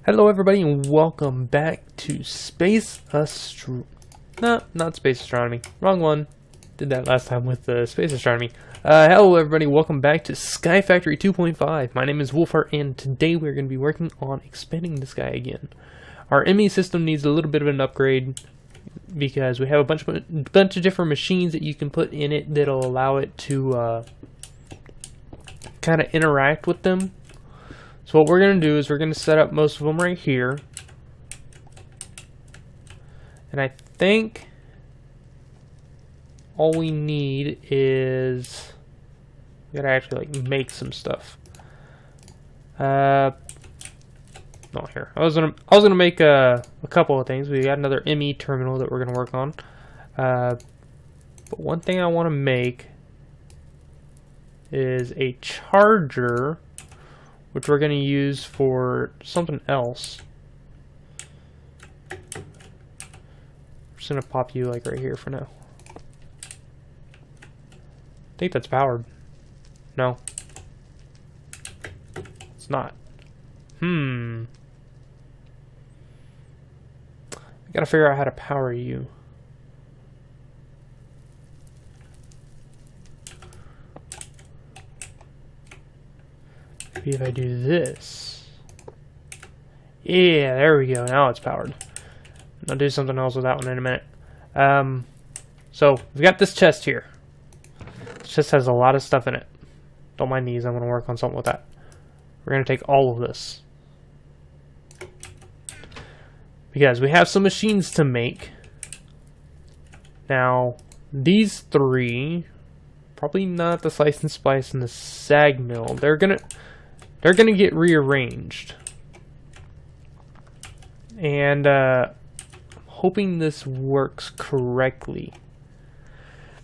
Hello everybody and welcome back to not Space Astronomy. Wrong one. Did that last time with Space Astronomy. Hello everybody, welcome back to Sky Factory 2.5. My name is Wolfheart and today we're going to be working on expanding the sky again. Our ME system needs a little bit of an upgrade because we have a bunch of different machines that you can put in it that'll allow it to kind of interact with them. So what we're going to do is we're going to set up most of them right here. And I think all we need is we gotta actually like make some stuff. Not here. I was gonna make a couple of things. We got another ME terminal that we're gonna work on. But one thing I want to make is a charger, which we're going to use for something else. I'm just going to pop you like right here for now. I think that's powered. No. It's not. I gotta figure out how to power you. Maybe if I do this. Yeah, there we go. Now it's powered. I'll do something else with that one in a minute. So we've got this chest here. This chest has a lot of stuff in it. Don't mind these. I'm going to work on something with that. We're going to take all of this because we have some machines to make. Now these three, probably not the slice and splice and the sag mill. They're gonna get rearranged, and I'm hoping this works correctly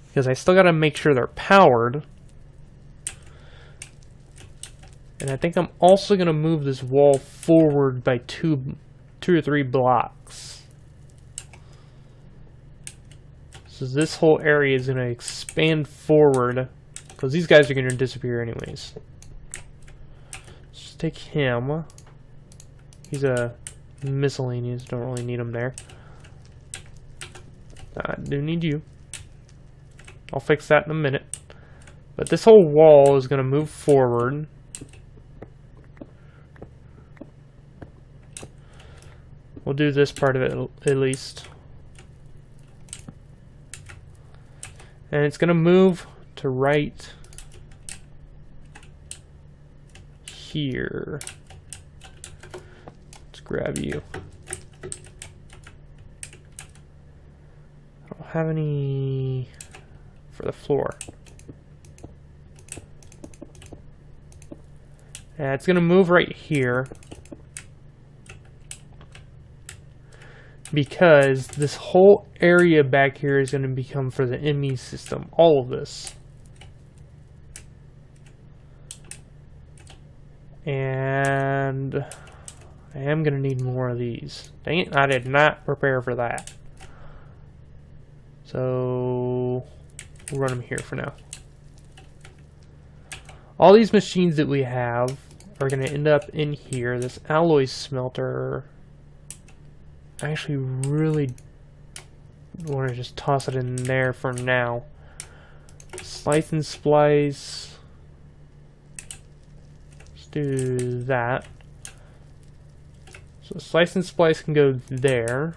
because I still gotta make sure they're powered. And I think I'm also gonna move this wall forward by two or three blocks. So this whole area is gonna expand forward because these guys are gonna disappear anyways. Take him. He's a miscellaneous. Don't really need him there. I do need you. I'll fix that in a minute. But this whole wall is going to move forward. We'll do this part of it at least. And it's going to move to right here. Let's grab you. I don't have any for the floor. And it's gonna move right here because this whole area back here is gonna become for the ME system. All of this. And I am going to need more of these. Dang it, I did not prepare for that. So we'll run them here for now. All these machines that we have are going to end up in here. This alloy smelter, I actually really want to just toss it in there for now. Slice and splice. Do that. So slice and splice can go there.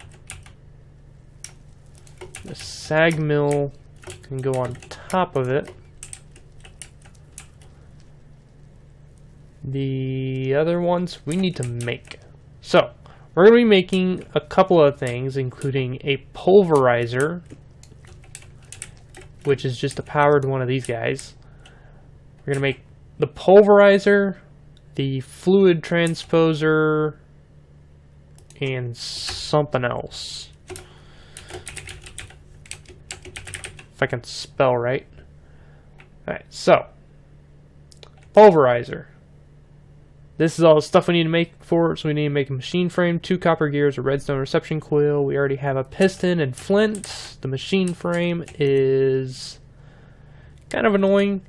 The sag mill can go on top of it. The other ones we need to make. So we're going to be making a couple of things, including a pulverizer, which is just a powered one of these guys. We're going to make the pulverizer, the fluid transposer, and something else. If I can spell right. Alright, so pulverizer. This is all the stuff we need to make for it. So we need to make a machine frame, 2 copper gears, a redstone reception coil. We already have a piston and flint. The machine frame is kind of annoying.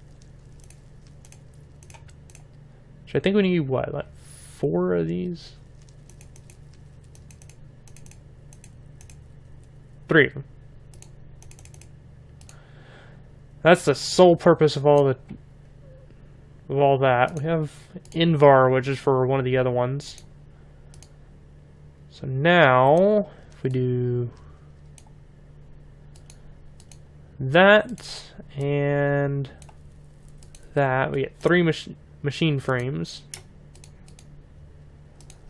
I think we need, what, like 4 of these? 3 of them. That's the sole purpose of all that. We have Invar, which is for one of the other ones. So now, if we do that and that, we get 3 machine frames.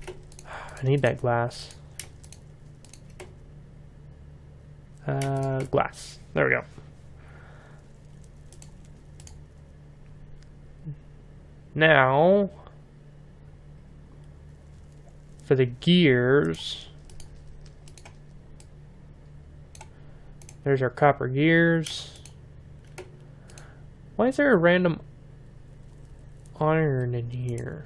I need that glass. Glass. There we go. Now, for the gears, there's our copper gears. Why is there a random iron in here?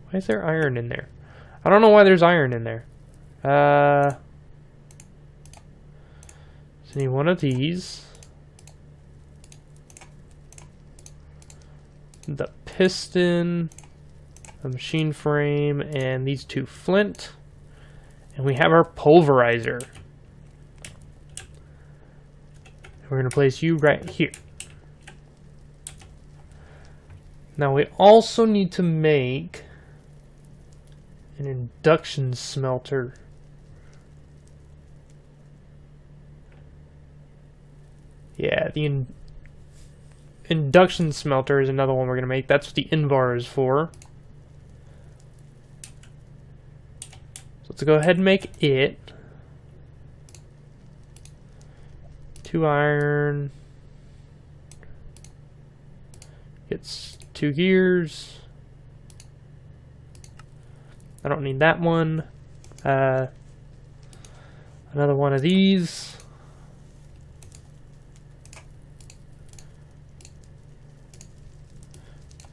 Why is there iron in there? I don't know why there's iron in there. So need one of these. The piston, the machine frame, and these 2 flint. And we have our pulverizer. We're going to place you right here. Now we also need to make an induction smelter. Yeah, the induction smelter is another one we're going to make. That's what the Invar is for. So let's go ahead and make it. 2 iron. It's 2 gears. I don't need that one. Another one of these.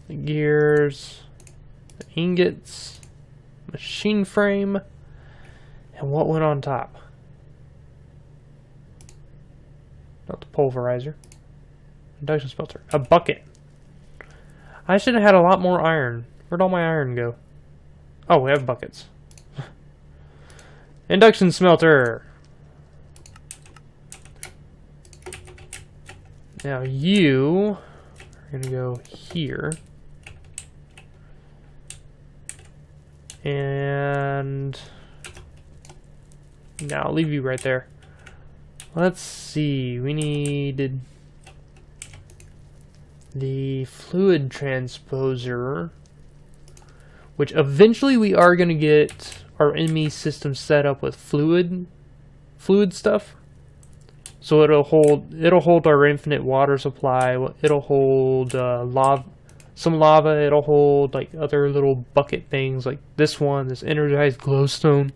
The gears, the ingots, machine frame, and what went on top? Not the pulverizer. Induction smelter. A bucket. I should have had a lot more iron. Where'd all my iron go? Oh, we have buckets. Induction smelter. Now you are going to go here. And now I'll leave you right there. Let's see, we needed the fluid transposer, which eventually we are going to get our ME system set up with fluid stuff. So it'll hold our infinite water supply. It'll hold some lava. It'll hold like other little bucket things like this one, this energized glowstone,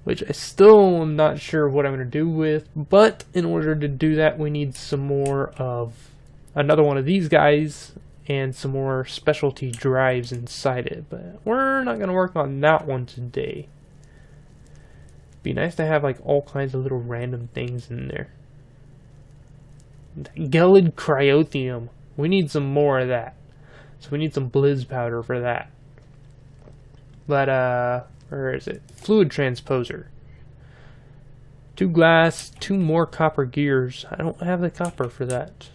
which I still am not sure what I'm going to do with. But in order to do that, we need some more of another one of these guys and some more specialty drives inside it. But we're not going to work on that one today. Be nice to have like all kinds of little random things in there. Gelid cryotheum. We need some more of that. So we need some blizz powder for that. But where is it? Fluid transposer. 2 glass, 2 more copper gears. I don't have the copper for that.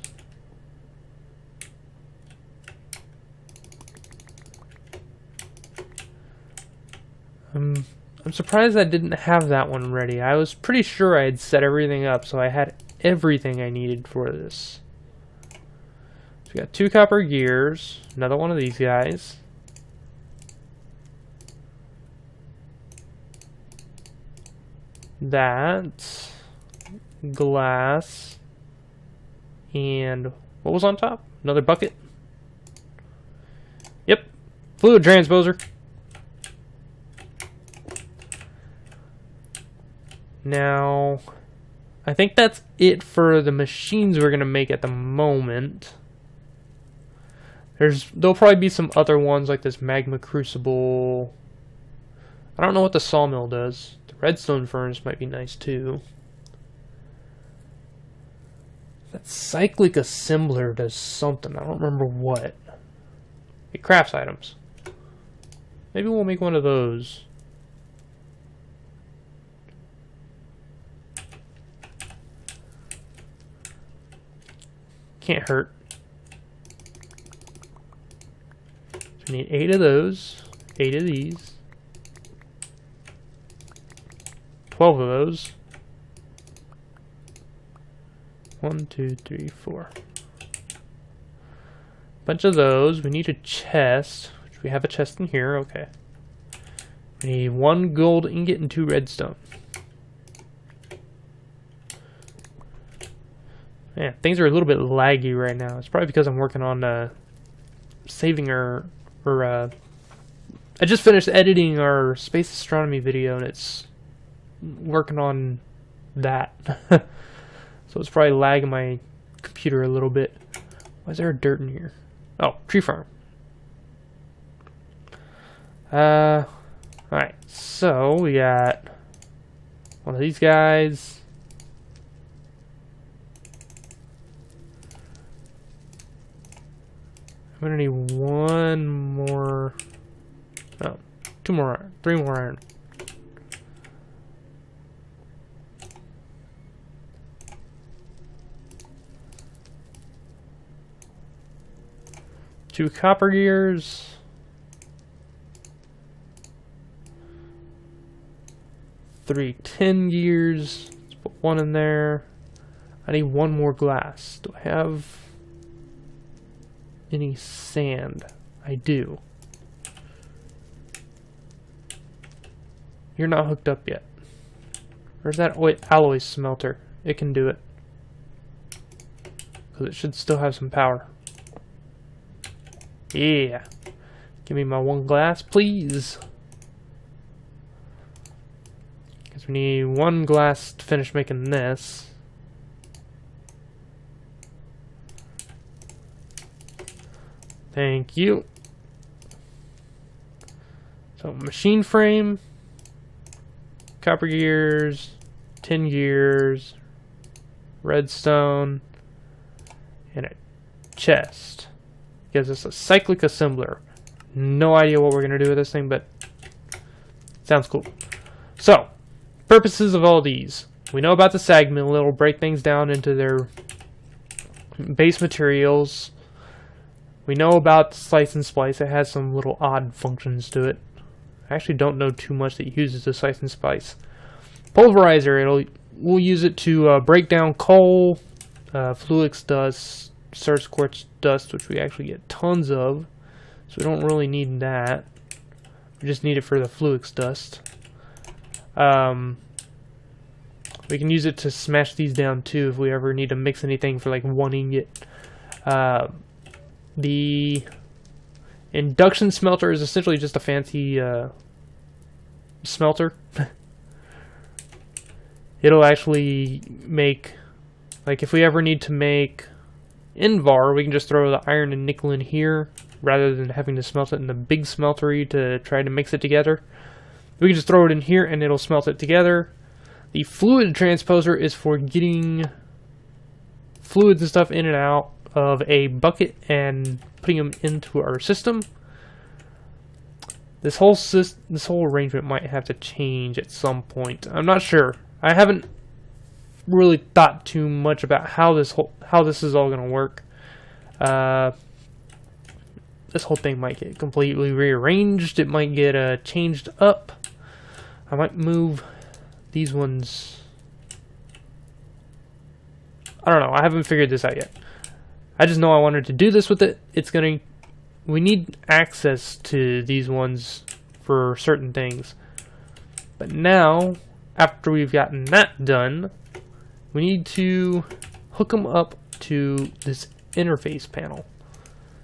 I'm surprised I didn't have that one ready. I was pretty sure I had set everything up, so I had everything I needed for this. So we got 2 copper gears, another one of these guys. That, glass, and what was on top? Another bucket. Yep, fluid transposer. Now, I think that's it for the machines we're going to make at the moment. There'll probably be some other ones like this magma crucible. I don't know what the sawmill does. The redstone furnace might be nice too. That cyclic assembler does something. I don't remember what. It crafts items. Maybe we'll make one of those. Can't hurt. So we need 8 of those, 8 of these, 12 of those. 1, 2, 3, 4. Bunch of those. We need a chest, which we have a chest in here. Okay. We need 1 gold ingot and 2 redstone. Man, things are a little bit laggy right now. It's probably because I'm working on saving I just finished editing our space astronomy video, and it's working on that. So it's probably lagging my computer a little bit. Why is there dirt in here? Oh, tree farm. Alright, so we got one of these guys. I'm gonna need 1 more. Oh, 2 more iron. 3 more iron. Two copper gears. 3 tin gears. Let's put 1 in there. I need 1 more glass. Do I have any sand? I do. You're not hooked up yet. Where's that alloy smelter? It can do it. Because it should still have some power. Yeah. Give me my 1 glass, please. Because we need 1 glass to finish making this. Thank you. So, machine frame, copper gears, tin gears, redstone, and a chest. Gives us a cyclic assembler. No idea what we're going to do with this thing, but sounds cool. So, purposes of all these. We know about the sag mill. It'll break things down into their base materials. We know about the slice and splice. It has some little odd functions to it. I actually don't know too much that uses the slice and splice. Pulverizer. We'll use it to break down coal, fluix dust, surface quartz dust, which we actually get tons of, so we don't really need that. We just need it for the fluix dust. We can use it to smash these down too if we ever need to mix anything for like 1 ingot. The induction smelter is essentially just a fancy smelter. It'll actually make, like, if we ever need to make Invar, we can just throw the iron and nickel in here rather than having to smelt it in the big smeltery to try to mix it together. We can just throw it in here and it'll smelt it together. The fluid transposer is for getting fluids and stuff in and out of a bucket and putting them into our system. This whole arrangement might have to change at some point. I'm not sure. I haven't really thought too much about how this is all going to work. This whole thing might get completely rearranged. It might get changed up. I might move these ones. I don't know. I haven't figured this out yet. I just know I wanted to do this with it. We need access to these ones for certain things. But now, after we've gotten that done, we need to hook them up to this interface panel.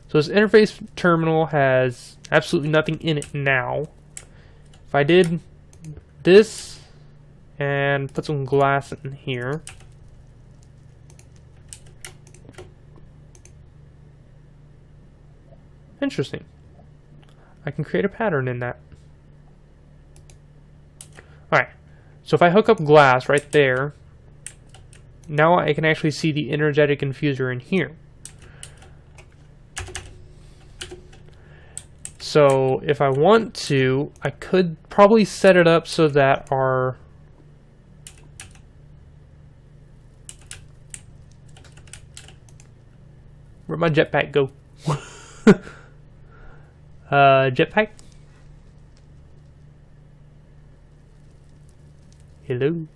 So this interface terminal has absolutely nothing in it now. If I did this and put some glass in here, interesting. I can create a pattern in that. Alright, so if I hook up glass right there, now I can actually see the energetic infuser in here. So if I want to, I could probably set it up so that our where'd my jetpack go? Jetpack? Hello?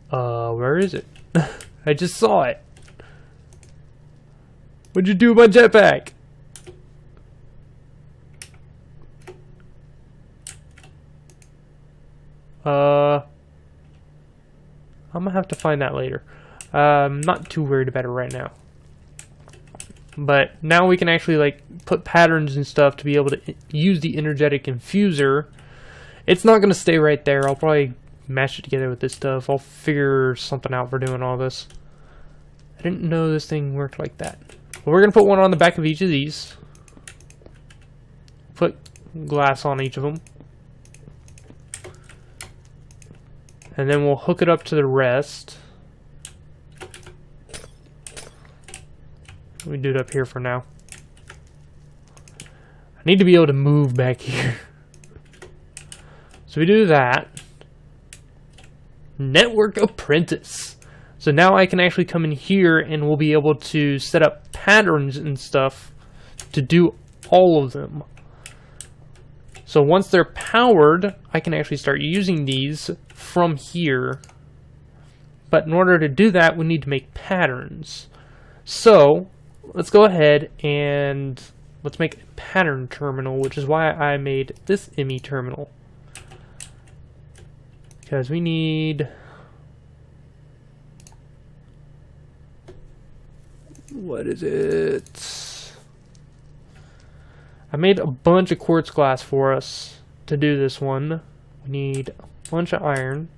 Where is it? I just saw it. What'd you do with my jetpack? I'm gonna have to find that later. I'm not too worried about it right now. But now we can actually like put patterns and stuff to be able to use the energetic infuser. It's not gonna stay right there. I'll probably mash it together with this stuff. I'll figure something out for doing all this. I didn't know this thing worked like that. But we're gonna put one on the back of each of these. Put glass on each of them. And then we'll hook it up to the rest. Let me do it up here for now. I need to be able to move back here. So we do that. Network Apprentice. So now I can actually come in here and we'll be able to set up patterns and stuff to do all of them. So once they're powered, I can actually start using these from here. But in order to do that, we need to make patterns. So let's go ahead and let's make a pattern terminal, which is why I made this ME terminal. Because we need... what is it? I made a bunch of quartz glass for us to do this one. We need a bunch of iron.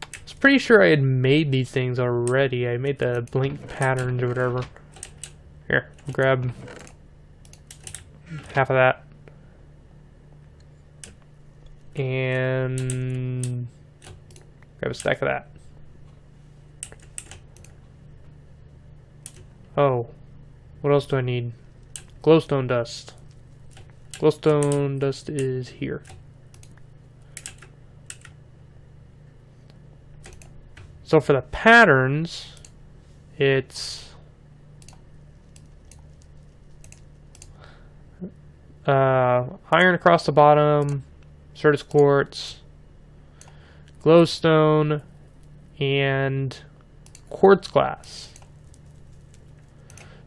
I was pretty sure I had made these things already. I made the blink patterns or whatever. Here, I'll grab half of that. And grab a stack of that. Oh, what else do I need? Glowstone dust. Glowstone dust is here. So for the patterns, it's iron across the bottom, Certus quartz, glowstone, and quartz glass.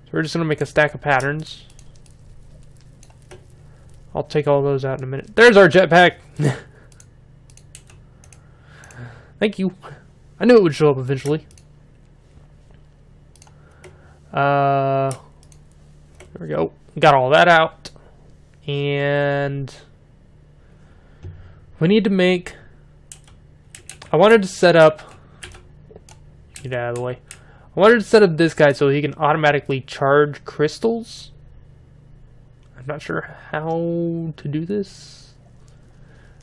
So we're just going to make a stack of patterns. I'll take all those out in a minute. There's our jetpack! Thank you. I knew it would show up eventually. There we go. Got all that out. And we need to make... I wanted to set up... get out of the way. I wanted to set up this guy so he can automatically charge crystals. I'm not sure how to do this.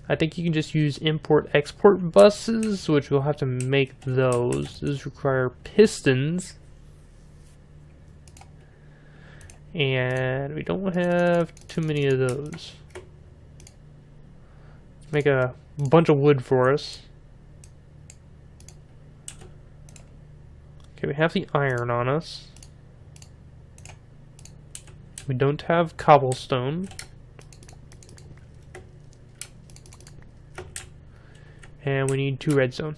I think you can just use import-export buses, which we'll have to make those. Those require pistons. And we don't have too many of those. Make a bunch of wood for us. Okay, we have the iron on us. We don't have cobblestone. And we need 2 redstone.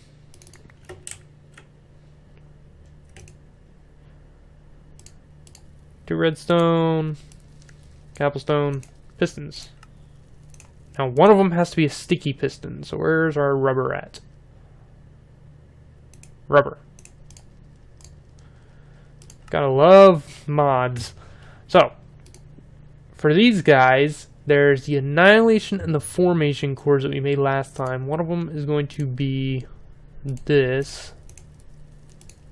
Two redstone, cobblestone, pistons. Now one of them has to be a sticky piston, so where's our rubber at? Rubber. Gotta love mods. So, for these guys, there's the annihilation and the formation cores that we made last time. One of them is going to be this.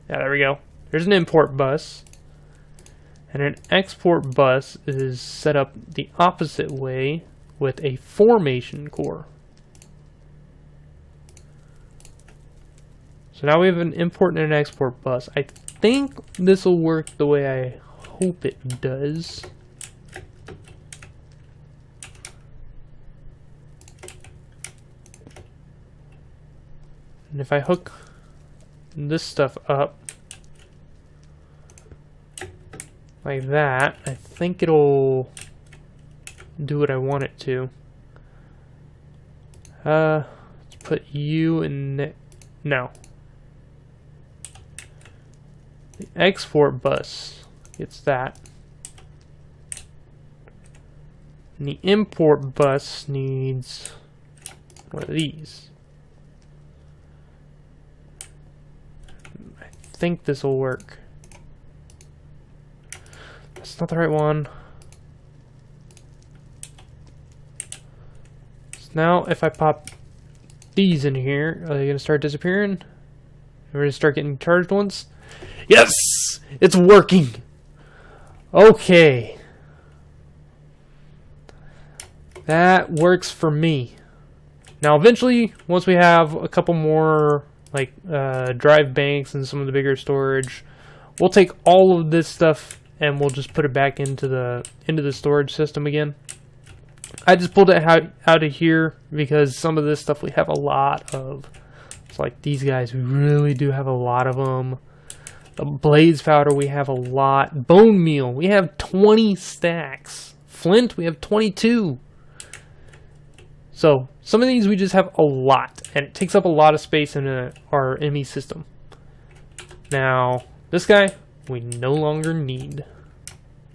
Yeah, there we go. There's an import bus. And an export bus is set up the opposite way with a formation core. So now we have an import and an export bus. I think this will work the way I hope it does. And if I hook this stuff up like that, I think it'll do what I want it to. Let's put you in no. The export bus gets that. And the import bus needs one of these. I think this will work. That's not the right one. So now if I pop these in here, are they gonna start disappearing? We're gonna start getting charged ones? Yes! It's working! Okay. That works for me. Now eventually, once we have a couple more like drive banks and some of the bigger storage, we'll take all of this stuff and we'll just put it back into the storage system again. I just pulled it out of here because some of this stuff we have a lot of. It's like these guys, we really do have a lot of them. The blaze powder, we have a lot. Bone meal, we have 20 stacks. Flint, we have 22. So some of these we just have a lot, and it takes up a lot of space in our ME system. Now, this guy, we no longer need.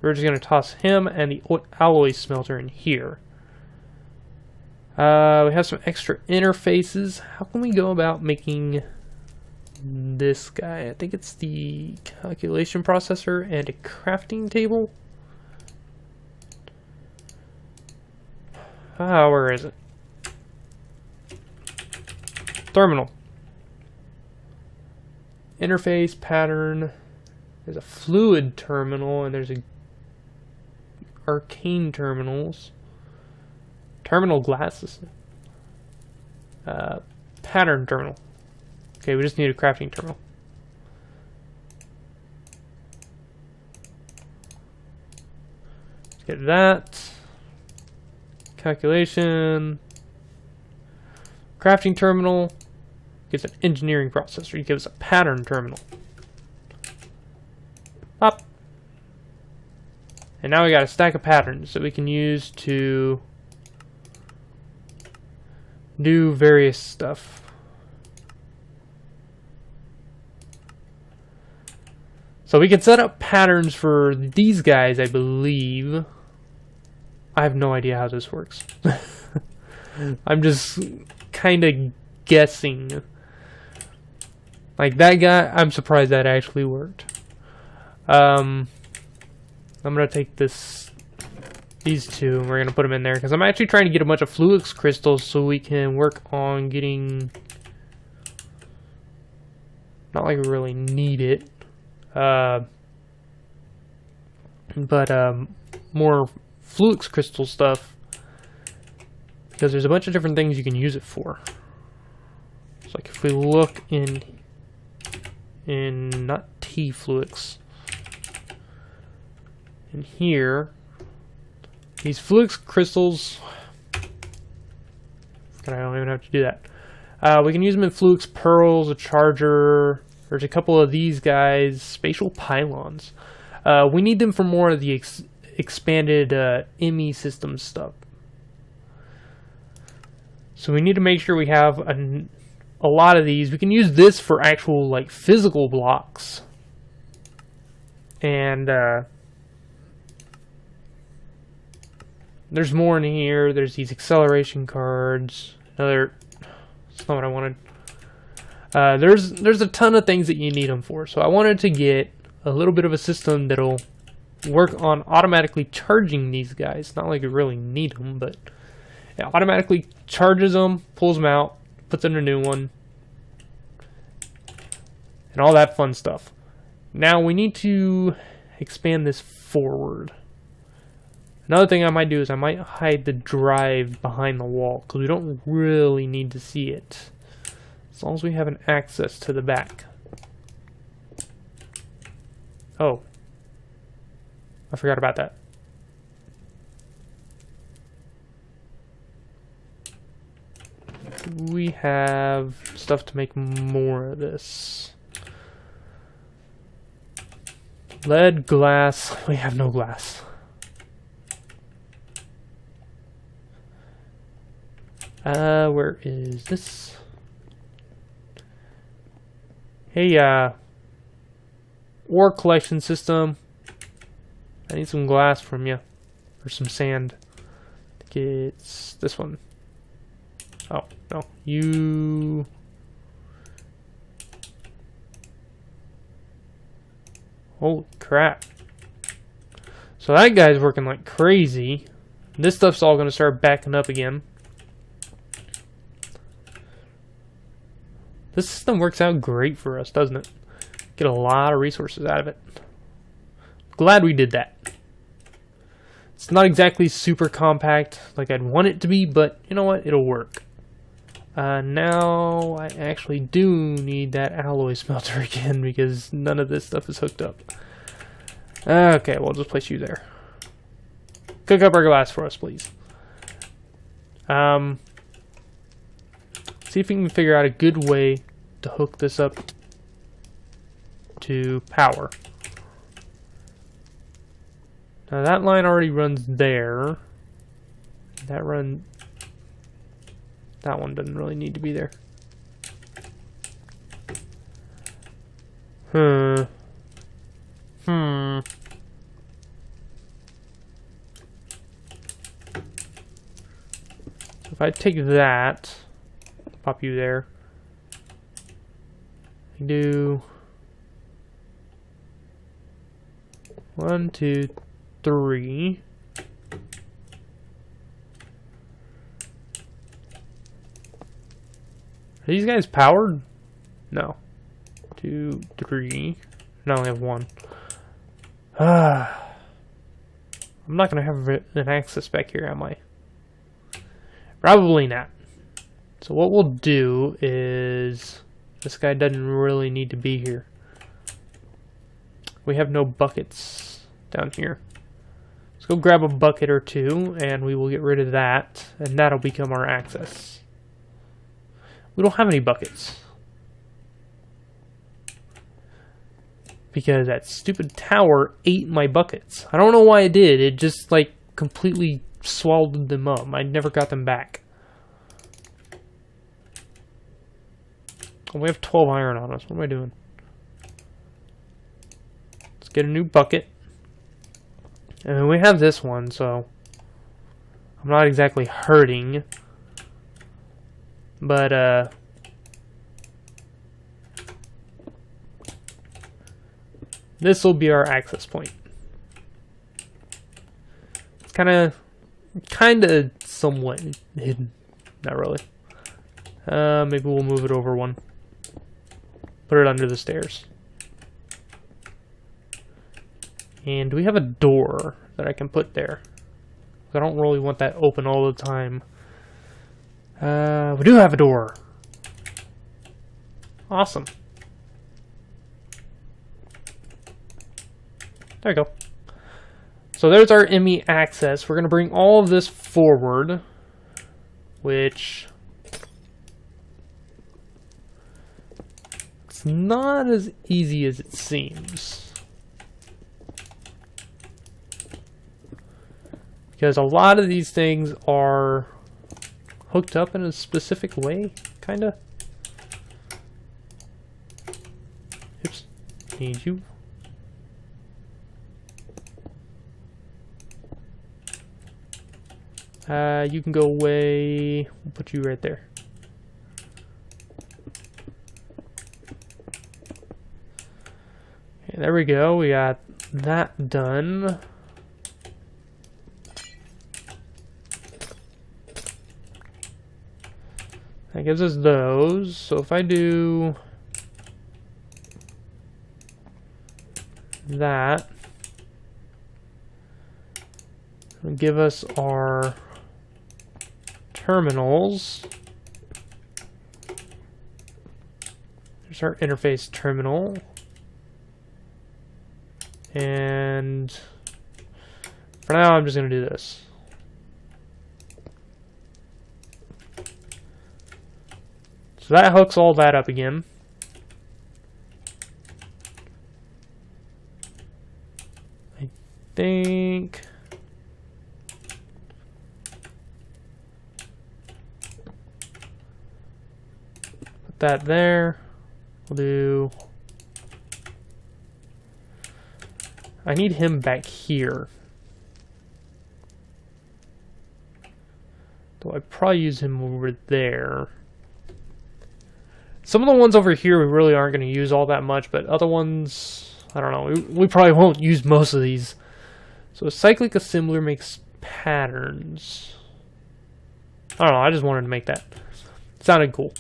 We're just going to toss him and the alloy smelter in here. We have some extra interfaces. How can we go about making this guy? I think it's the calculation processor and a crafting table. Where is it? Terminal. Interface pattern. There's a fluid terminal and there's a arcane terminals. Terminal glasses. Pattern terminal. Okay, we just need a crafting terminal. Let's get that. Calculation. Crafting terminal gives an engineering processor. It gives a pattern terminal. Pop. And now we got a stack of patterns that we can use to do various stuff. So we can set up patterns for these guys, I believe. I have no idea how this works. I'm just kind of guessing. Like that guy, I'm surprised that actually worked. I'm gonna take these two, and we're gonna put them in there because I'm actually trying to get a bunch of Fluix crystals so we can work on getting. Not like we really need it, but more Fluix crystal stuff because there's a bunch of different things you can use it for. So like if we look in not T-Fluix. In here, these Fluix crystals, I don't even have to do that. We can use them in Fluix pearls, a charger. There's a couple of these guys, spatial pylons. We need them for more of the expanded ME system stuff. So we need to make sure we have a lot of these. We can use this for actual like physical blocks. And there's more in here. There's these acceleration cards. That's not what I wanted. There's a ton of things that you need them for. So I wanted to get a little bit of a system that'll work on automatically charging these guys. Not like you really need them, but it automatically charges them, pulls them out, puts in a new one, and all that fun stuff. Now we need to expand this forward. Another thing I might do is I might hide the drive behind the wall because we don't really need to see it. As long as we have an access to the back. Oh. I forgot about that. We have stuff to make more of this. Lead, glass. We have no glass. Where is this? Hey, ore collection system. I need some glass from you. Or some sand. I think it's this one. Oh, no. You... Holy crap. So that guy's working like crazy. This stuff's all going to start backing up again. This system works out great for us, doesn't it? Get a lot of resources out of it. Glad we did that. It's not exactly super compact like I'd want it to be, but you know what? It'll work. Now I actually do need that alloy smelter again because none of this stuff is hooked up. Okay, we'll just place you there. Cook up our glass for us, please. See if we can figure out a good way to hook this up to power. Now that line already runs there. That one doesn't really need to be there. So if I take that, pop you there. I do 1, 2, 3. Are these guys powered? No. 2, 3. No, I only have 1. I'm not gonna have an access back here, am I? Probably not. So what we'll do is... This guy doesn't really need to be here. We have no buckets down here. Let's go grab a bucket or two, and we will get rid of that, and that'll become our access. We don't have any buckets. Because that stupid tower ate my buckets. I don't know why it did. It just, like, completely swallowed them up. I never got them back. Oh, we have 12 iron on us. What am I doing? Let's get a new bucket. And we have this one, so I'm not exactly hurting. But, this will be our access point. It's kinda somewhat hidden. Not really. Maybe we'll move it over one. Put it under the stairs. And do we have a door that I can put there? I don't really want that open all the time. We do have a door. Awesome. There we go. So there's our ME access. We're going to bring all of this forward, which it's not as easy as it seems. Because a lot of these things are hooked up in a specific way, kinda. Oops, need you. You can go away. We'll put you right there. Okay, there we go. We got that done. That gives us those. So if I do that, it'll give us our terminals. There's our interface terminal. And for now, I'm just going to do this. So that hooks all that up again. I think... put that there. We'll do... I need him back here. Though I'd probably use him over there. Some of the ones over here we really aren't going to use all that much, but other ones, I don't know. We probably won't use most of these. So a cyclic assembler makes patterns. I don't know, I just wanted to make that. It sounded cool.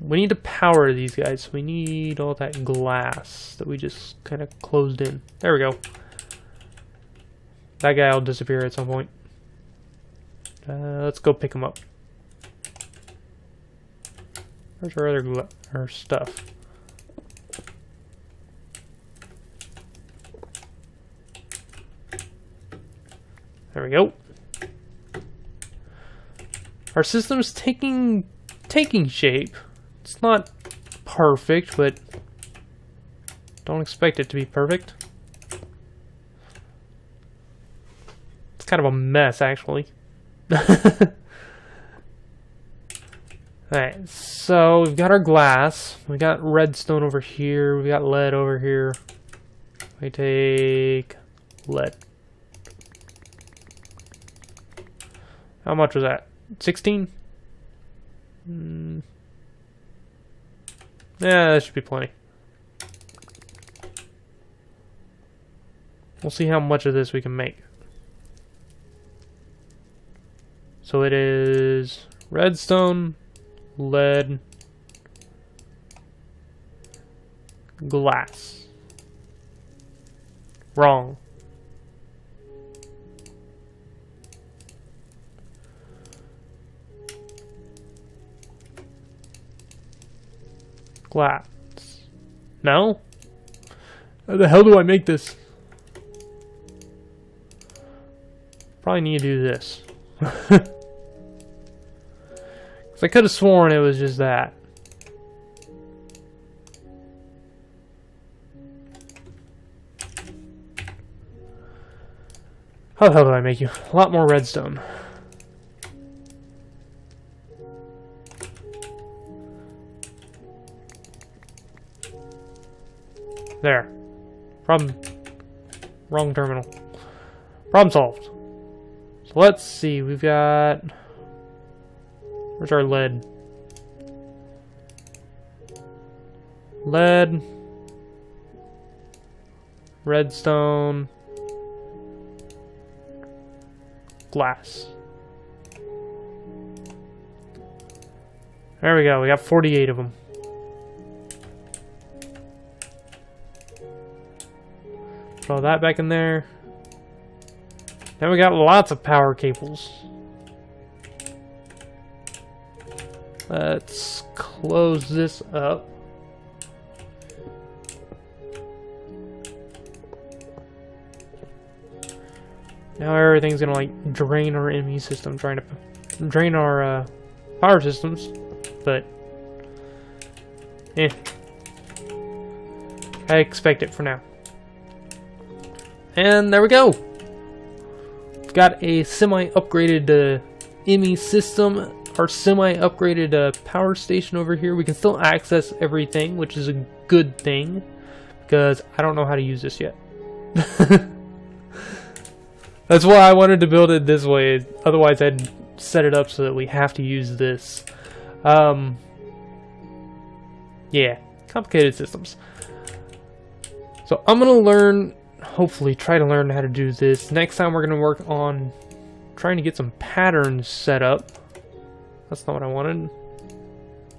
We need to power these guys. We need all that glass that we just kind of closed in. There we go. That guy will disappear at some point. Let's go pick him up. Where's our other our stuff? There we go. Our system's taking shape. It's not perfect, but don't expect it to be perfect. It's kind of a mess, actually. Alright, so we've got our glass. We got redstone over here. We got lead over here. We take lead. How much was that? 16? Yeah, that should be plenty. We'll see how much of this we can make. So it is redstone, lead, glass. Wrong. Glass. No? How the hell do I make this? Probably need to do this. Because I could have sworn it was just that. How the hell do I make you? A lot more redstone. There. Problem. Wrong terminal. Problem solved. So let's see. We've got... Where's our lead? Lead. Redstone. Glass. There we go. We got 48 of them. Throw that back in there. Now we got lots of power cables. Let's close this up. Now everything's gonna like drain our ME system, trying to drain our power systems, but I expect it for now. And there we go. We've got a semi-upgraded ME system. Our semi-upgraded power station over here. We can still access everything, which is a good thing, because I don't know how to use this yet. That's why I wanted to build it this way. Otherwise, I'd set it up so that we have to use this. Yeah, complicated systems. So I'm gonna learn, hopefully try to learn how to do this. Next time we're gonna work on trying to get some patterns set up. That's not what I wanted.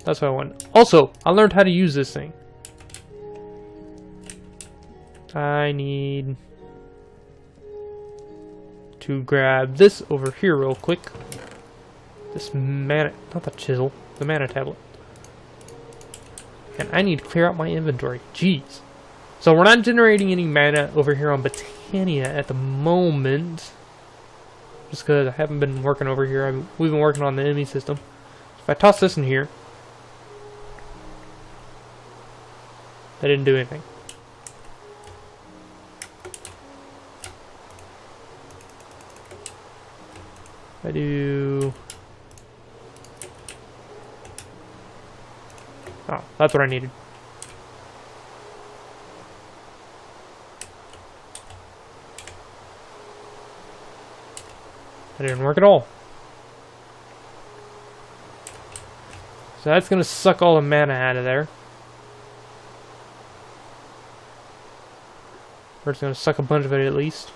That's what I wanted. Also, I learned how to use this thing. I need to grab this over here real quick. This mana, not the chisel, the mana tablet. And I need to clear out my inventory. Jeez. So we're not generating any mana over here on Botania at the moment. Just because I haven't been working over here. We've been working on the enemy system. If I toss this in here, that didn't do anything. I do... Oh, that's what I needed. That didn't work at all. So that's going to suck all the mana out of there. Or it's going to suck a bunch of it at least.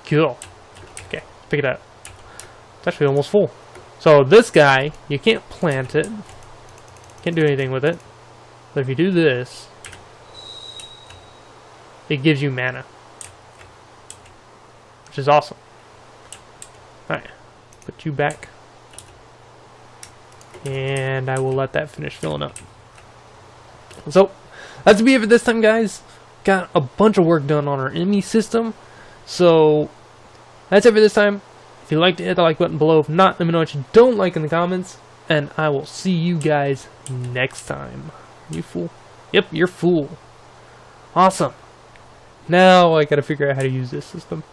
Cool. Okay, pick it up. It's actually almost full. So this guy, you can't plant it. Can't do anything with it. But if you do this, it gives you mana. Which is awesome. Alright, put you back. And I will let that finish filling up. So, that's to be it for this time, guys. Got a bunch of work done on our enemy system. So, that's it for this time. If you liked it, hit the like button below. If not, let me know what you don't like in the comments. And I will see you guys next time. You fool? Yep, you're fool. Awesome. Now I gotta figure out how to use this system.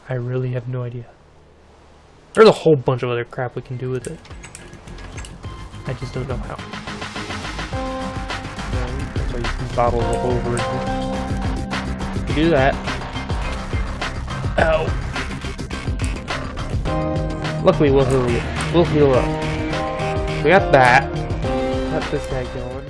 I really have no idea. There's a whole bunch of other crap we can do with it. I just don't know how. That's why you can bottle it over. You can do that. Ow. Luckily, we'll heal up. We got that. Got this guy going.